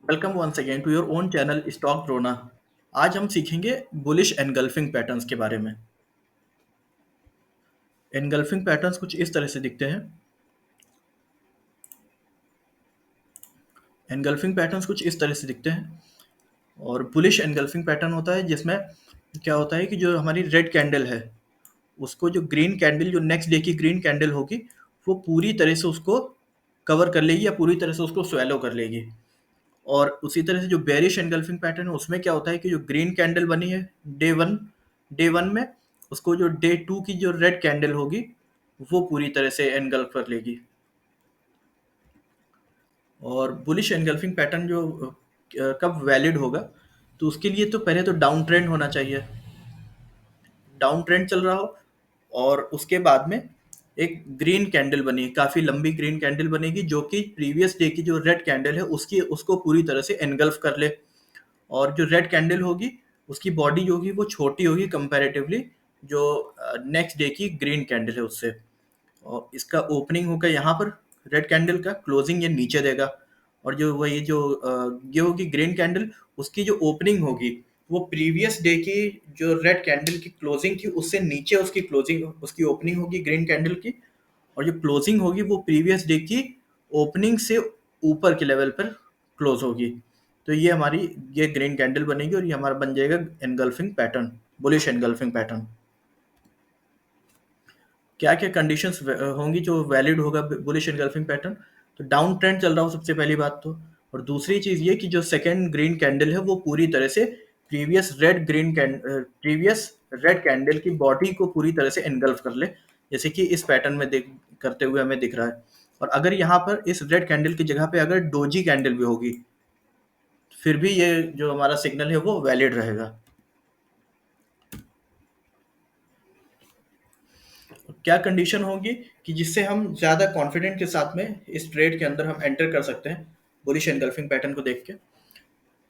Welcome once again to your own channel stock Drona. आज हम सीखेंगे बुलिश एनगल्फिंग पैटर्न्स के बारे में। एनगल्फिंग पैटर्न्स कुछ इस तरह से दिखते हैं। एनगल्फिंग पैटर्न्स कुछ इस तरह से दिखते हैं और बुलिश एनगल्फिंग पैटर्न होता है जिसमें क्या होता है कि जो हमारी रेड कैंडल है उसको जो ग्रीन कैंडल जो नेक्स्ट डे की ग्रीन कैंडल होगी वो पूरी तरह से उसको कवर कर लेगी या पूरी तरह से उसको स्वेलो कर लेगी। और उसी तरह से जो बेरिश एनगल्फिंग पैटर्न है उसमें क्या होता है कि जो ग्रीन कैंडल बनी है डे वन में उसको जो डे टू की जो रेड कैंडल होगी वो पूरी तरह से एनगल्फ कर लेगी। और बुलिश एनगल्फिंग पैटर्न जो कब वैलिड होगा, तो उसके लिए तो पहले तो डाउन ट्रेंड होना चाहिए, डाउन ट्रेंड चल रहा हो और उसके बाद में एक ग्रीन कैंडल बनी, काफी लंबी ग्रीन कैंडल बनेगी जो कि प्रीवियस डे की जो रेड कैंडल है उसकी उसको पूरी तरह से एनगल्फ कर ले। और जो रेड कैंडल होगी उसकी बॉडी जो होगी वो छोटी होगी कंपैरेटिवली जो नेक्स्ट डे की ग्रीन कैंडल है उससे। और इसका ओपनिंग होगा यहाँ पर रेड कैंडल का, क्लोजिंग ये नीचे देगा। और जो वही जो ये होगी ग्रीन कैंडल, उसकी जो ओपनिंग होगी वो प्रीवियस डे की जो रेड कैंडल की क्लोजिंग थी उससे नीचे उसकी क्लोजिंग उसकी ओपनिंग होगी ग्रीन कैंडल की। और जो क्लोजिंग होगी वो प्रीवियस डे की ओपनिंग से ऊपर के लेवल पर क्लोज होगी। तो ये हमारी ये ग्रीन कैंडल बनेगी और ये हमारा बन जाएगा engulfing pattern, bullish engulfing pattern. क्या क्या कंडीशंस होंगी जो वैलिड होगा बुलिश एनगल्फिंग पैटर्न? तो डाउन ट्रेंड चल रहा हो सबसे पहली बात तो। और दूसरी चीज ये कि जो सेकंड ग्रीन कैंडल है वो पूरी तरह से प्रीवियस रेड कैंडल की बॉडी को पूरी तरह से एनगल्फ कर ले, जैसे कि इस पैटर्न में देख करते हुए हमें दिख रहा है। और अगर यहाँ पर इस रेड कैंडल की जगह पे अगर डोजी कैंडल भी होगी फिर भी ये जो हमारा सिग्नल है वो वैलिड रहेगा। क्या कंडीशन होगी कि जिससे हम ज़्यादा कॉन्फिडेंट के साथ में इस ट्रेड के अंदर हम एंटर कर सकते हैं बुलिश एनगल्फिंग पैटर्न को देख के?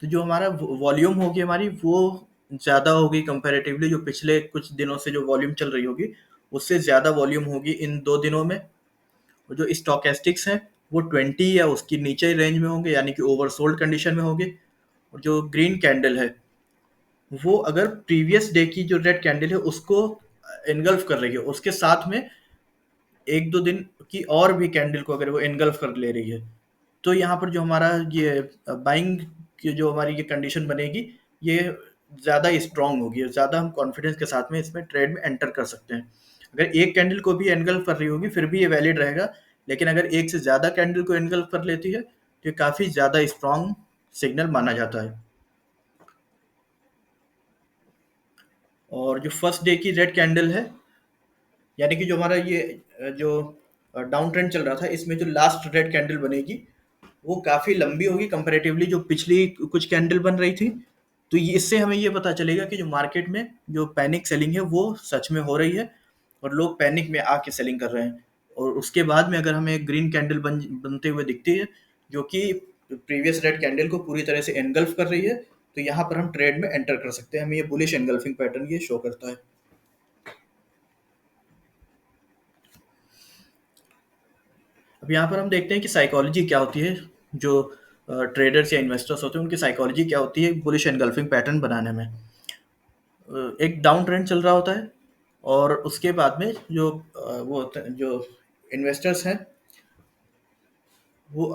तो जो हमारा वॉल्यूम होगी हमारी वो ज़्यादा होगी कंपैरेटिवली, जो पिछले कुछ दिनों से जो वॉल्यूम चल रही होगी उससे ज़्यादा वॉल्यूम होगी इन 2 दिनों में। और जो स्टोकेस्टिक्स हैं वो 20 या उसकी नीचे रेंज में होंगे, यानी कि ओवरसोल्ड कंडीशन में होंगे। और जो ग्रीन कैंडल है वो अगर प्रीवियस डे की जो रेड कैंडल है उसको एनगल्फ कर रही है, उसके साथ में एक दो दिन की और भी कैंडल को अगर वो एनगल्फ कर ले रही है, तो यहाँ पर जो हमारा ये बाइंग की जो हमारी ये कंडीशन बनेगी ये ज़्यादा स्ट्रांग होगी और ज़्यादा हम कॉन्फिडेंस के साथ में इसमें ट्रेड में एंटर कर सकते हैं। अगर एक कैंडल को भी एनगल्फ कर रही होगी फिर भी ये वैलिड रहेगा, लेकिन अगर एक से ज़्यादा कैंडल को एनगल्फ कर लेती है तो ये काफ़ी ज़्यादा स्ट्रांग सिग्नल माना जाता है। और जो फर्स्ट डे की रेड कैंडल है, यानी कि जो हमारा ये जो डाउन ट्रेंड चल रहा था इसमें जो लास्ट रेड कैंडल बनेगी वो काफ़ी लंबी होगी कंपैरेटिवली जो पिछली कुछ कैंडल बन रही थी। तो ये इससे हमें ये पता चलेगा कि जो मार्केट में जो पैनिक सेलिंग है वो सच में हो रही है और लोग पैनिक में आके सेलिंग कर रहे हैं। और उसके बाद में अगर हमें ग्रीन कैंडल बनते हुए दिखती है जो कि प्रीवियस रेड कैंडल को पूरी तरह से एनगल्फ कर रही है, तो यहाँ पर हम ट्रेड में एंटर कर सकते हैं। हमें ये बुलिश एनगल्फिंग पैटर्न ये शो करता है। अब यहाँ पर हम देखते हैं कि साइकोलॉजी क्या होती है, जो ट्रेडर्स या इन्वेस्टर्स होते हैं उनकी साइकोलॉजी क्या होती है बुलिश एनगल्फिंग पैटर्न बनाने में। एक डाउन ट्रेंड चल रहा होता है और उसके बाद में जो वो होते हैं जो इन्वेस्टर्स हैं वो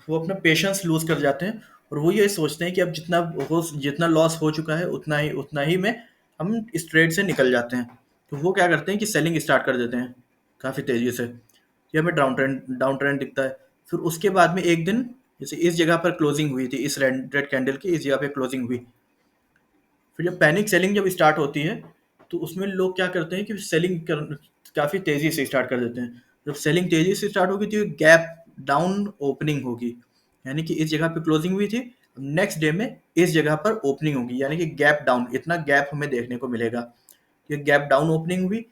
वो अपना पेशेंस लूज कर जाते हैं और वो ये सोचते हैं कि अब जितना लॉस हो चुका है उतना ही में हम इस ट्रेड से निकल जाते हैं। तो वो क्या करते हैं कि सेलिंग स्टार्ट कर देते हैं काफ़ी तेज़ी से। ये हमें डाउन ट्रेंड दिखता है। फिर उसके बाद में एक दिन जैसे इस जगह पर क्लोजिंग हुई थी, इस रेड रेड कैंडल की इस जगह पे क्लोजिंग हुई। फिर जब पैनिक सेलिंग जब स्टार्ट होती है तो उसमें लोग क्या करते हैं कि काफ़ी तेज़ी से स्टार्ट कर देते हैं। जब सेलिंग तेज़ी से स्टार्ट होगी तो गैप डाउन ओपनिंग होगी, यानी कि इस जगह पे क्लोजिंग हुई थी, नेक्स्ट डे में इस जगह पर ओपनिंग होगी, यानी कि गैप डाउन, इतना गैप हमें देखने को मिलेगा। ये गैप डाउन ओपनिंग हुई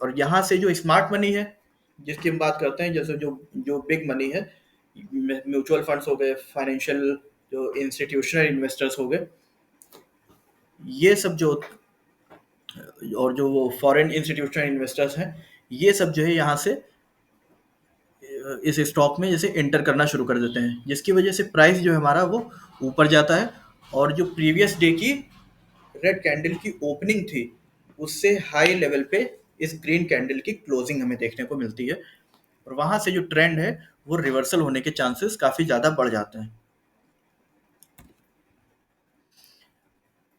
और यहाँ से जो स्मार्ट मनी है जिसकी हम बात करते हैं, जैसे जो जो बिग मनी है, म्यूचुअल फंड्स हो गए, फाइनेंशियल जो इंस्टीट्यूशनल इन्वेस्टर्स हो गए, ये सब जो और जो वो फॉरेन इंस्टीट्यूशनल इन्वेस्टर्स हैं, ये सब जो है यहाँ से इस स्टॉक में जैसे एंटर करना शुरू कर देते हैं, जिसकी वजह से प्राइस जो है हमारा वो ऊपर जाता है, और जो प्रीवियस डे की रेड कैंडल की ओपनिंग थी उससे हाई लेवल पे इस ग्रीन कैंडल की क्लोजिंग हमें देखने को मिलती है, और वहां से जो ट्रेंड है वो रिवर्सल होने के चांसेस काफी ज्यादा बढ़ जाते हैं।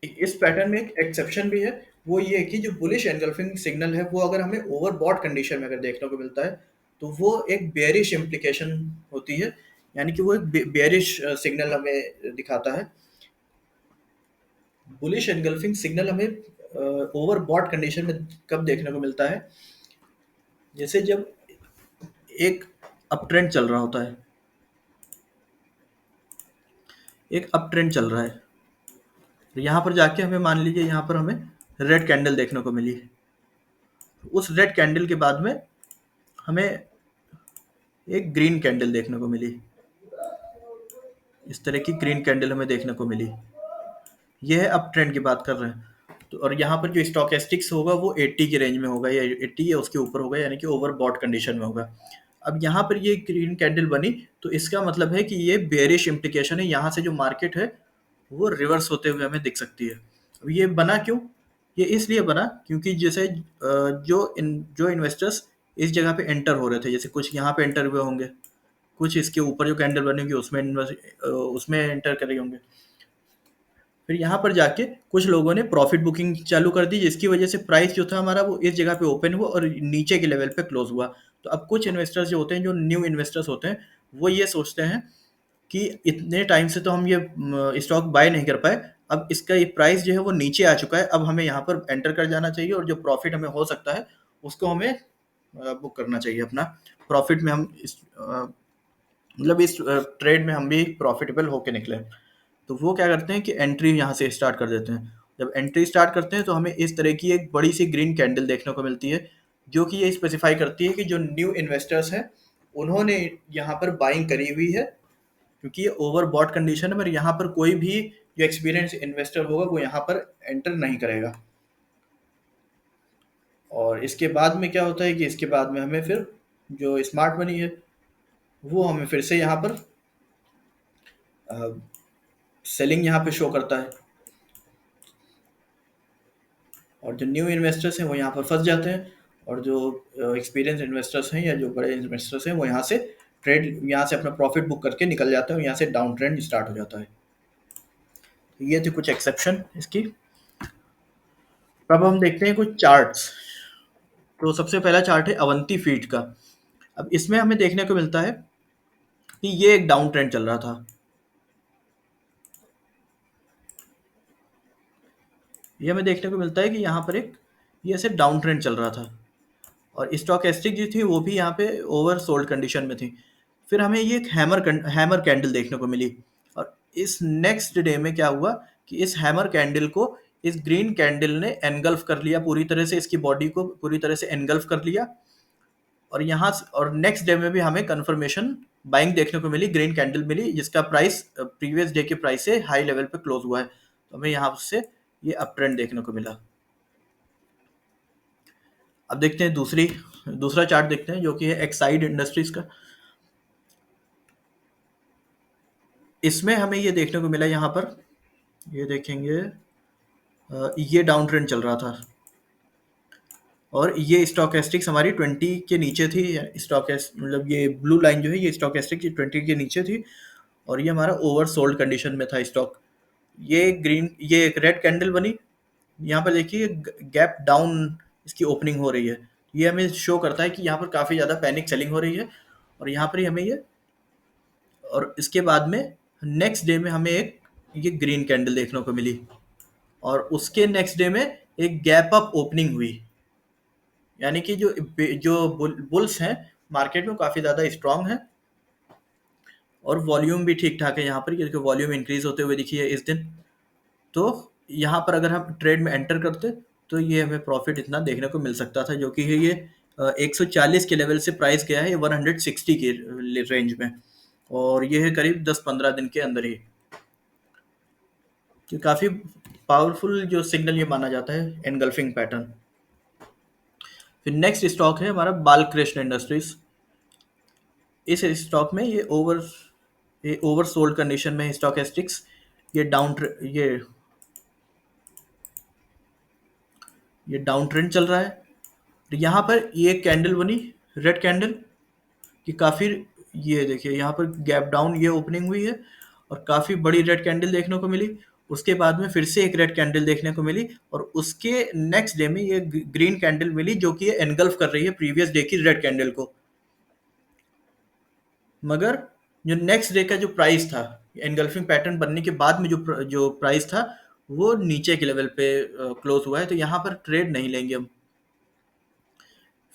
इस पैटर्न में एक एक्सेप्शन भी है, वो ये है कि जो बुलिश एनगल्फिंग सिग्नल है वो अगर हमें ओवरबॉट कंडीशन में अगर देखने को मिलता है तो वो एक बेयरिश इम्प्लीकेशन होती है, यानी कि वो एक बेयरिश सिग्नल हमें दिखाता है। बुलिश एनगल्फिंग सिग्नल हमें ओवरबॉट कंडीशन में कब देखने को मिलता है, जैसे जब एक अप ट्रेंड चल रहा होता है, एक अप ट्रेंड चल रहा है, तो यहाँ पर जाके हमें मान लीजिए यहाँ पर हमें रेड कैंडल देखने को मिली, उस रेड कैंडल के बाद में हमें एक ग्रीन कैंडल देखने को मिली, इस तरह की ग्रीन कैंडल हमें देखने को मिली। ये है अप ट्रेंड की बात कर रहे हैं। तो और यहाँ पर जो स्टोकेस्टिक्स होगा वो 80 की रेंज में होगा, या 80 या उसके ऊपर होगा, यानी कि ओवरबॉट कंडीशन में होगा। अब यहाँ पर ये ग्रीन कैंडल बनी तो इसका मतलब है कि ये बेयरिश इम्प्लीकेशन है, यहाँ से जो मार्केट है वो रिवर्स होते हुए हमें दिख सकती है। अब ये बना क्यों? ये इसलिए बना क्योंकि जैसे जो इन्वेस्टर्स इस जगह पे एंटर हो रहे थे, जैसे कुछ यहाँ पे एंटर हुए होंगे, कुछ इसके ऊपर जो कैंडल बनेगी उसमें एंटर करे होंगे, फिर यहाँ पर जाके कुछ लोगों ने प्रॉफिट बुकिंग चालू कर दी, जिसकी वजह से प्राइस जो था हमारा वो इस जगह पे ओपन हुआ और नीचे के लेवल पे क्लोज हुआ। तो अब कुछ इन्वेस्टर्स जो होते हैं, जो न्यू इन्वेस्टर्स होते हैं, वो ये सोचते हैं कि इतने टाइम से तो हम ये स्टॉक बाय नहीं कर पाए, अब इसका ये प्राइस जो है वो नीचे आ चुका है, अब हमें यहाँ पर एंटर कर जाना चाहिए और जो प्रॉफिट हमें हो सकता है उसको हमें बुक करना चाहिए अपना प्रॉफिट में। हम मतलब इस ट्रेड में हम भी प्रॉफिटेबल होके निकले। तो वो क्या करते हैं कि एंट्री यहाँ से स्टार्ट कर देते हैं। जब एंट्री स्टार्ट करते हैं तो हमें इस तरह की एक बड़ी सी ग्रीन कैंडल देखने को मिलती है, जो कि ये स्पेसिफाई करती है कि जो न्यू इन्वेस्टर्स हैं उन्होंने यहाँ पर बाइंग करी हुई है, क्योंकि ये ओवर बॉट कंडीशन है, पर यहाँ पर कोई भी जो एक्सपीरियंस इन्वेस्टर होगा वो यहाँ पर एंटर नहीं करेगा। और इसके बाद में क्या होता है कि इसके बाद में हमें फिर जो स्मार्ट मनी है वो हमें फिर से यहाँ पर सेलिंग यहाँ पे शो करता है, और जो न्यू इन्वेस्टर्स हैं वो यहाँ पर फंस जाते हैं, और जो एक्सपीरियंस इन्वेस्टर्स हैं या जो बड़े इन्वेस्टर्स हैं वो यहाँ से अपना प्रॉफिट बुक करके निकल जाते हैं, और यहाँ से डाउन ट्रेंड स्टार्ट हो जाता है। तो ये थे कुछ एक्सेप्शन इसकी। अब हम देखते हैं कुछ चार्ट्स। तो सबसे पहला चार्ट है अवंती फीड का। अब इसमें हमें देखने को मिलता है कि ये एक डाउन ट्रेंड चल रहा था, ये हमें देखने को मिलता है कि यहाँ पर एक ये ऐसे डाउन ट्रेंड चल रहा था, और स्टॉकेस्टिक जो थी वो भी यहाँ पे ओवर सोल्ड कंडीशन में थी। फिर हमें ये एक हैमर कैंडल देखने को मिली, और इस नेक्स्ट डे में क्या हुआ कि इस हैमर कैंडल को इस ग्रीन कैंडल ने एनगल्फ कर लिया, पूरी तरह से इसकी बॉडी को पूरी तरह से एनगल्फ कर लिया, और नेक्स्ट डे में भी हमें कंफर्मेशन बाइंग देखने को मिली, ग्रीन कैंडल मिली, जिसका प्राइस प्रीवियस डे के प्राइस से हाई लेवल पे क्लोज हुआ है। तो हमें यहाँ से ये अप ट्रेंड देखने को मिला। अब देखते हैं दूसरा चार्ट देखते हैं, जो कि है एक्साइड इंडस्ट्रीज का। इसमें हमें ये देखने को मिला, यहाँ पर ये देखेंगे, ये डाउन ट्रेंड चल रहा था, और ये स्टॉकेस्टिक्स हमारी 20 के नीचे थी। मतलब ये ब्लू लाइन जो है ये स्टॉकेस्टिक 20 के नीचे थी, और ये हमारा ओवर सोल्ड कंडीशन में था स्टॉक। ये एक रेड कैंडल बनी, यहाँ पर देखिए गैप डाउन इसकी ओपनिंग हो रही है, ये हमें शो करता है कि यहाँ पर काफ़ी ज़्यादा पैनिक सेलिंग हो रही है, और यहाँ पर ही हमें ये, और इसके बाद में नेक्स्ट डे में हमें एक ये ग्रीन कैंडल देखने को मिली, और उसके नेक्स्ट डे में एक गैप अप ओपनिंग हुई, यानी कि जो बुल्स हैं मार्केट में काफ़ी ज़्यादा स्ट्रांग है, और वॉल्यूम भी ठीक ठाक है यहाँ पर, क्योंकि वॉल्यूम इंक्रीज होते हुए दिखी है इस दिन। तो यहाँ पर अगर हम ट्रेड में एंटर करते तो ये हमें प्रॉफिट इतना देखने को मिल सकता था, जो कि है ये 140 के लेवल से प्राइस गया है 160 के रेंज में, और ये है करीब 10-15 दिन के अंदर ही। कि काफ़ी पावरफुल जो सिग्नल ये माना जाता है एनगल्फिंग पैटर्न। फिर नेक्स्ट स्टॉक है हमारा बालकृष्ण इंडस्ट्रीज। इस स्टॉक में ये ओवर सोल्ड कंडीशन में स्टॉकेस्टिक्स ये ये डाउन ट्रेंड चल रहा है। तो यहाँ पर ये कैंडल बनी, रेड कैंडल कि काफ़ी, ये देखिए यहाँ पर गैप डाउन ये ओपनिंग हुई है और काफ़ी बड़ी रेड कैंडल देखने को मिली। उसके बाद में फिर से एक रेड कैंडल देखने को मिली और उसके नेक्स्ट डे में ये ग्रीन कैंडल मिली जो कि ये एनगल्फ कर रही है प्रीवियस डे की रेड कैंडल को। मगर जो नेक्स्ट डे का जो प्राइस था एनगल्फिंग पैटर्न बनने के बाद में जो प्राइस था वो नीचे के लेवल पे क्लोज हुआ है, तो यहाँ पर ट्रेड नहीं लेंगे हम।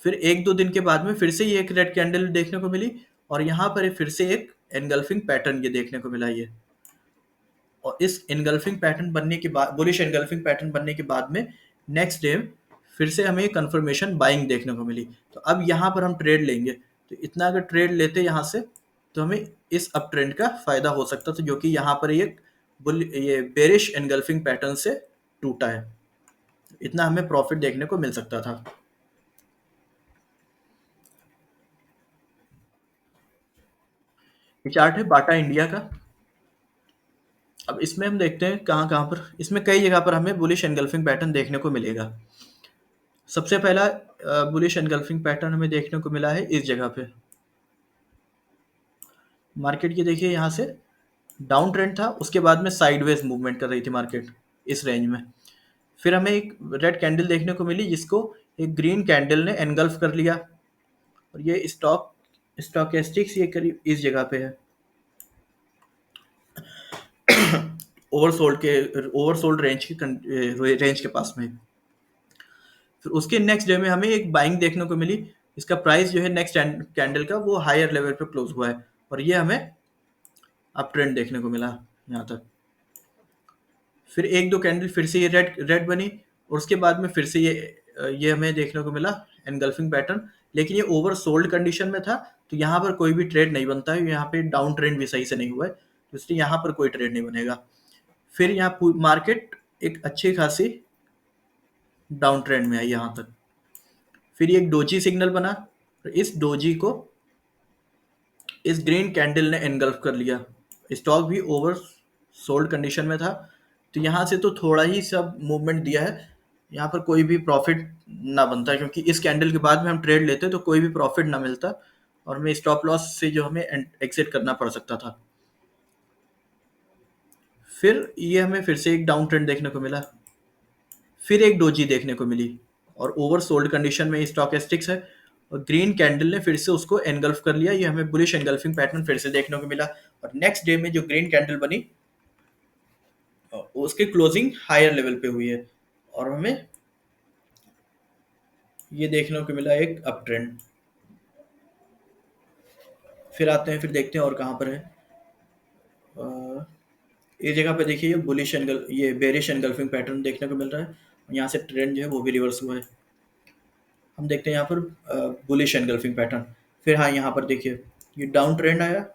फिर 1-2 दिन के बाद में फिर से ये एक रेड कैंडल देखने को मिली और यहाँ पर फिर से एक एनगल्फिंग पैटर्न ये देखने को मिला ये। और इस एनगल्फिंग पैटर्न बनने के बाद, बुलिश एनगल्फिंग पैटर्न बनने के बाद में नेक्स्ट डे फिर से हमें कंफर्मेशन बाइंग देखने को मिली। तो अब यहाँ पर हम ट्रेड लेंगे, तो इतना अगर ट्रेड लेते यहाँ से तो हमें इस अप ट्रेंड का फायदा हो सकता था, जो कि यहाँ पर ये बेरिश एनगल्फिंग पैटर्न से टूटा है। इतना हमें प्रॉफिट देखने को मिल सकता था। ये चार्ट है बाटा इंडिया का। अब इसमें हम देखते हैं कहाँ-कहाँ पर, इसमें कई जगह पर हमें बुलिश एनगल्फिंग पैटर्न देखने को मिलेगा। सबसे पहला बुलिश एनगल्फिंग पैटर्न हमें देखने को मिला है इस जगह पे। मार्केट ये देखिए यहाँ से डाउन ट्रेंड था, उसके बाद में साइडवेज मूवमेंट कर रही थी मार्केट इस रेंज में। फिर हमें एक रेड कैंडल देखने को मिली जिसको एक ग्रीन कैंडल ने एनगल्फ कर लिया और ये स्टॉकेस्टिक्स ये करीब इस जगह पे है, ओवरसोल्ड रेंज के पास में। फिर उसके नेक्स्ट डे में हमें एक बाइंग देखने को मिली। इसका प्राइस जो है नेक्स्ट कैंडल का वो हायर लेवल पे क्लोज हुआ है और ये हमें अप ट्रेंड देखने को मिला यहाँ तक। फिर 1-2 कैंडल फिर से ये रेड रेड बनी और उसके बाद में फिर से ये हमें देखने को मिला एनगल्फिंग पैटर्न, लेकिन ये ओवर सोल्ड कंडीशन में था, तो यहाँ पर कोई भी ट्रेड नहीं बनता है। यहाँ पे डाउन ट्रेंड भी सही से नहीं हुआ है, तो इसलिए यहाँ पर कोई ट्रेड नहीं बनेगा। फिर यहाँ मार्केट एक अच्छी खासी डाउन ट्रेंड में आई यहाँ तक। फिर ये एक डोजी सिग्नल बना, तो इस डोजी को इस ग्रीन कैंडल ने एनगल्फ कर लिया। स्टॉक भी ओवर सोल्ड कंडीशन में था, तो यहाँ से तो थोड़ा ही सब मूवमेंट दिया है, यहाँ पर कोई भी प्रॉफिट ना बनता, क्योंकि इस कैंडल के बाद में हम ट्रेड लेते तो कोई भी प्रॉफिट ना मिलता और हमें स्टॉप लॉस से जो हमें एग्जिट करना पड़ सकता था। फिर ये हमें फिर से एक डाउन ट्रेंड देखने को मिला, फिर एक डोजी देखने को मिली और ओवर सोल्ड कंडीशन में स्टॉकेस्टिक्स है और ग्रीन कैंडल ने फिर से उसको एनगल्फ कर लिया। ये हमें बुलिश एनगल्फिंग पैटर्न फिर से देखने को मिला और नेक्स्ट डे में जो ग्रीन कैंडल बनी उसकी क्लोजिंग हायर लेवल पे हुई है और हमें ये देखने को मिला एक अप ट्रेंड। फिर आते हैं, फिर देखते हैं और कहाँ पर है। अ, ये जगह पे देखिए ये बेरिश एनगल्फिंग पैटर्न देखने को मिल रहा है। यहाँ से ट्रेंड जो है वो भी रिवर्स हुआ है। हम देखते हैं यहाँ पर बुलिश एनगल्फिंग पैटर्न। फिर हाँ, यहाँ पर देखिए ये डाउन ट्रेंड आया,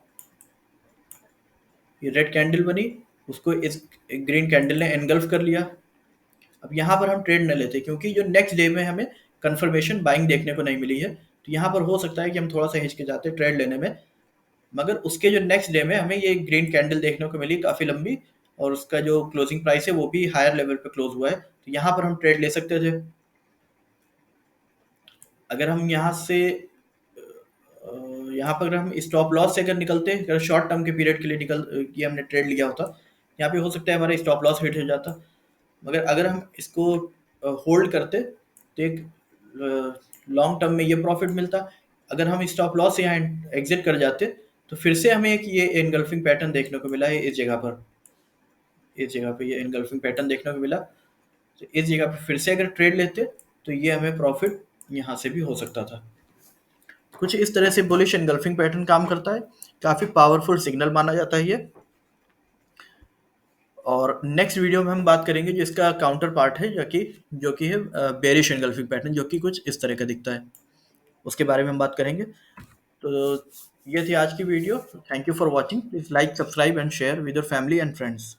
ये रेड कैंडल बनी, उसको इस ग्रीन कैंडल ने एनगल्फ कर लिया। अब यहाँ पर हम ट्रेड न लेते क्योंकि जो नेक्स्ट डे में हमें कंफर्मेशन बाइंग देखने को नहीं मिली है, तो यहाँ पर हो सकता है कि हम थोड़ा सा हिचकिचाते ट्रेड लेने में। मगर उसके जो नेक्स्ट डे में हमें ये ग्रीन कैंडल देखने को मिली काफ़ी लंबी और उसका जो क्लोजिंग प्राइस है वो भी हायर लेवल पे क्लोज हुआ है, तो यहाँ पर हम ट्रेड ले सकते थे। अगर हम यहाँ से यहाँ पर अगर हम स्टॉप लॉस से अगर निकलते, अगर शॉर्ट टर्म के पीरियड के लिए ये हमने ट्रेड लिया होता, यहाँ पे हो सकता है हमारा स्टॉप लॉस हिट हो जाता। मगर अगर हम इसको होल्ड करते तो एक लॉन्ग टर्म में ये प्रॉफिट मिलता। अगर हम स्टॉप लॉस से यहाँ एग्जिट कर जाते तो फिर से हमें एक ये एनगल्फिंग पैटर्न देखने को मिला है इस जगह पर। इस जगह पे ये एनगल्फिंग पैटर्न देखने को मिला, तो इस जगह पे फिर से अगर ट्रेड लेते तो ये हमें प्रॉफिट यहाँ से भी हो सकता था। कुछ इस तरह से बुलिश एनगल्फिंग पैटर्न काम करता है, काफ़ी पावरफुल सिग्नल माना जाता है ये। और नेक्स्ट वीडियो में हम बात करेंगे जो इसका काउंटर पार्ट है, जो कि है बेरिश एनगल्फिंग पैटर्न, जो कि कुछ इस तरह का दिखता है, उसके बारे में हम बात करेंगे। तो ये थी आज की video. Thank you for watching. Please like, subscribe and share with your family and friends.